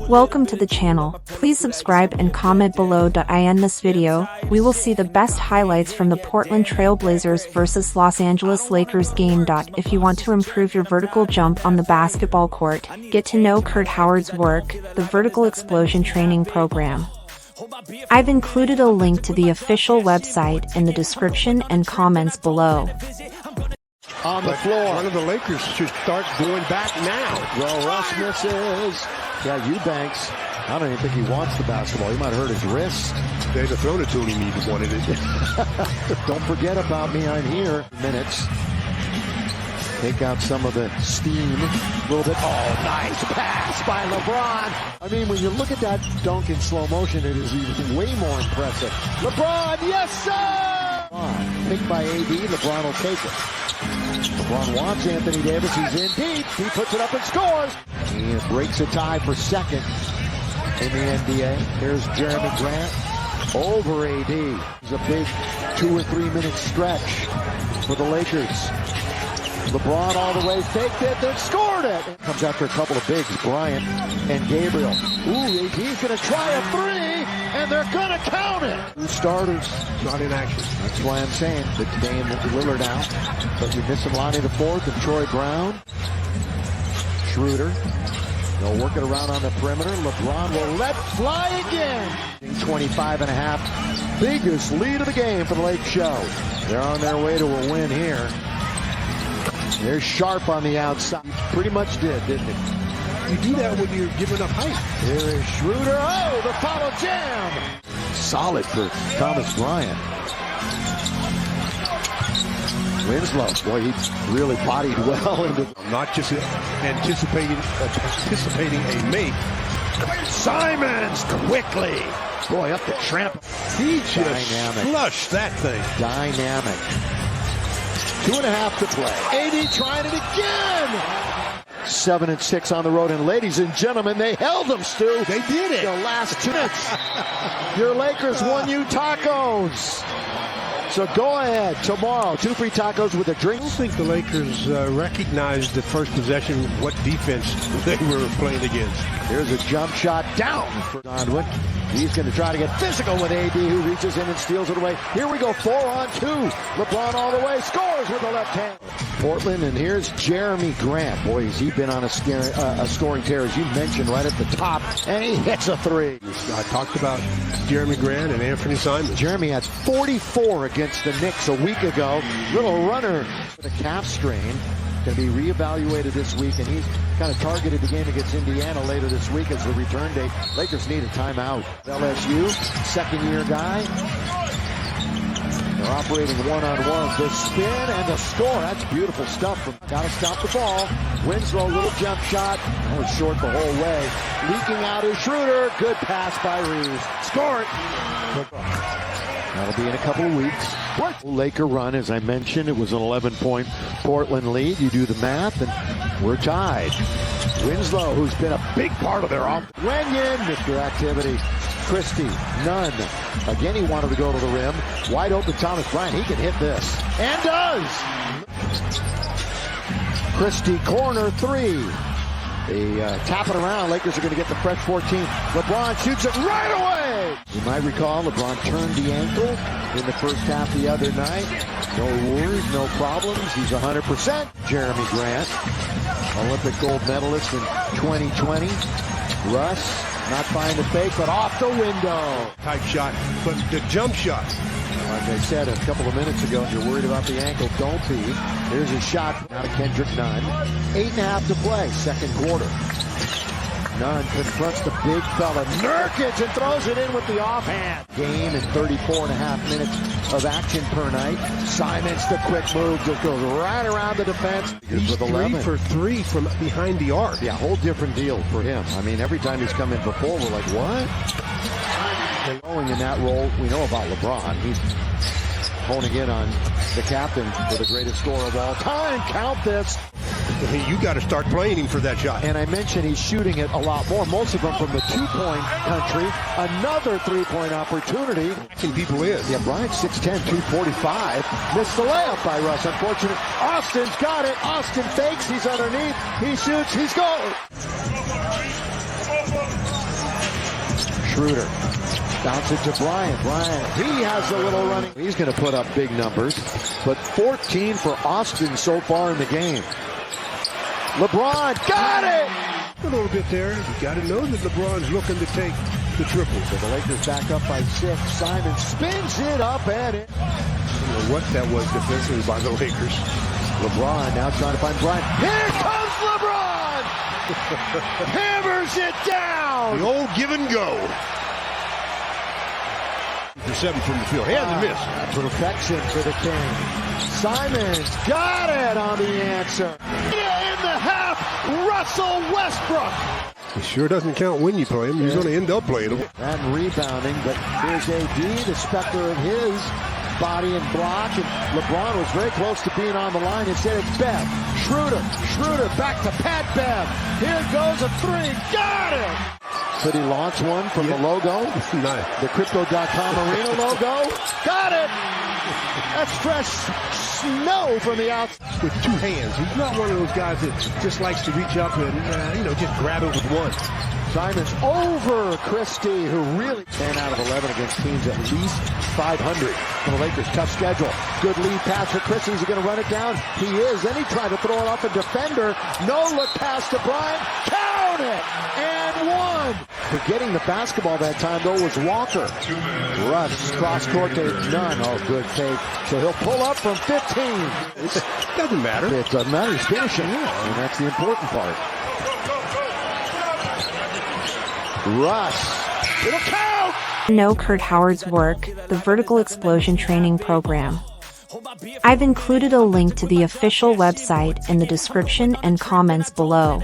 Welcome to the channel. Please subscribe and comment below. I end this video. We will see the best highlights from the Portland Trail Blazers versus Los Angeles Lakers game. If you want to improve your vertical jump on the basketball court, get to know Kurt Howard's work, the Vertical Explosion Training Program. I've included a link to the official website in the description and comments below. On the floor. One of the Lakers should start going back now. Well, Russ misses. Yeah, Eubanks. I don't even think he wants the basketball. He might hurt his wrist. They'd have thrown it to him. He wanted it. Don't forget about me. I'm here. Minutes. Take out some of the steam. A little bit. Oh, nice pass by LeBron. I mean, when you look at that dunk in slow motion, it is even way more impressive. LeBron, yes, sir! Picked by AD. LeBron will take it. LeBron wants Anthony Davis. He's in deep. He puts it up and scores. He breaks a tie for second in the NBA. Here's Jeremy Grant over AD. It's a big 2 or 3 minute stretch for the Lakers. LeBron all the way, faked it, then scored it. Comes after a couple of bigs, Bryant and Gabriel. Ooh, AD's going to try a three, and they're going to count it. Two starters. Not in action. That's why I'm saying that Dame Lillard out. But you miss Lonnie the fourth and Troy Brown. Schroeder. They'll work it around on the perimeter. LeBron will let fly again. 25.5. Biggest lead of the game for the Lake Show. They're on their way to a win here. They're sharp on the outside. Pretty much did, didn't he? You do that when you're giving up height. Here is Schroeder. Oh, the follow jam. Solid for Thomas Bryant. Winslow, boy, he really bodied well into. Not just anticipating a make. Simons quickly. Boy, up the tramp. He just flushed that thing. Dynamic. 2.5 to play. AD trying it again. 7-6 on the road, and ladies and gentlemen, they held them, Stu. They did it. The last 2 minutes. Your Lakers won you tacos. So go ahead tomorrow. 2 free tacos with a drink. I don't think the Lakers recognized the first possession what defense they were playing against. Here's a jump shot down for Donwood. He's going to try to get physical with AD, who reaches in and steals it away. Here we go, 4-on-2. LeBron all the way, scores with the left hand. Portland, and here's Jeremy Grant. Boy, has he been on a scoring tear, as you mentioned, right at the top, and he hits a three. I talked about Jeremy Grant and Anthony Simons. Jeremy had 44 against the Knicks a week ago. Little runner with a calf strain. Going to be reevaluated this week, and he's kind of targeted the game against Indiana later this week as the return date. Lakers need a timeout. LSU, second-year guy. They're operating one-on-one. The spin and the score. That's beautiful stuff. Got to stop the ball. Winslow, little jump shot. That was short the whole way. Leaking out is Schroeder. Good pass by Reeves. Score it. That'll be in a couple of weeks. Laker run, as I mentioned, it was an 11-point Portland lead. You do the math, and we're tied. Winslow, who's been a big part of their offense. Wenyen, Mr. Activity. Christie, none. Again, he wanted to go to the rim. Wide open Thomas Bryant. He can hit this. And does! Christie, corner three. They tap it around. Lakers are going to get the fresh 14. LeBron shoots it right away. You might recall LeBron turned the ankle in the first half the other night. No worries, no problems. He's 100%. Jeremy Grant, Olympic gold medalist in 2020. Russ, not buying the fake, but off the window. Tight shot, but the jump shot. Like I said a couple of minutes ago, if you're worried about the ankle, don't be. Here's a shot out of Kendrick Nunn. 8.5 to play, second quarter. Nunn confronts the big fella, Nurkic, and throws it in with the offhand. Game in 34.5 minutes of action per night. Simons, the quick move, just goes right around the defense. He's with 3 for 3 from behind the arc. Yeah, whole different deal for him. I mean, every time he's come in before, we're like, what? Going in that role, we know about LeBron. He's honing in on the captain for the greatest scorer of all time. Count this. You got to start playing him for that shot. And I mentioned he's shooting it a lot more, most of them from the two-point country. Another three-point opportunity. Catching people in. Yeah, Bryant 6'10", 245. Missed the layup by Russ. Unfortunate. Austin's got it. Austin fakes. He's underneath. He shoots. He's goal. Schroeder. Bounce it to Bryant. Bryant, he has a little running. He's going to put up big numbers. But 14 for Austin so far in the game. LeBron got it! A little bit there. You got to know that LeBron's looking to take the triple. So the Lakers back up by 6. Simon spins it up and in. I don't know what that was defensively by the Lakers. LeBron now trying to find Bryant. Here comes LeBron! Hammers it down! The old give and go. For 7 from the field. Hands and miss. Perfection for the King. Simon's got it on the answer. In the half, Russell Westbrook. It sure doesn't count when you play him. You're going to end up playing him. And rebounding, but here's AD, the specter of his body and block, and LeBron was very close to being on the line. Instead, it's Bev. Schroeder back to Pat Bev. Here goes a 3. Got it! Could he launch one from the logo? Nice. The Crypto.com Arena logo? Got it! That's fresh snow from the outside. With 2 hands. He's not one of those guys that just likes to reach up and, just grab it with one. Simon's over Christie, who really 10 out of 11 against teams at least 500. For the Lakers, tough schedule. Good lead pass for Christie. Is he going to run it down? He is. Then he tried to throw it off a defender. No look pass to Bryant. Count it! And 1. Forgetting the basketball that time, though, was Walker. Russ, cross court to none. Oh, good fake. So he'll pull up from 15. It doesn't matter. It doesn't matter. He's finishing. And that's the important part. Russ. It'll count! Know Kurt Howard's work, the Vertical Explosion Training Program. I've included a link to the official website in the description and comments below.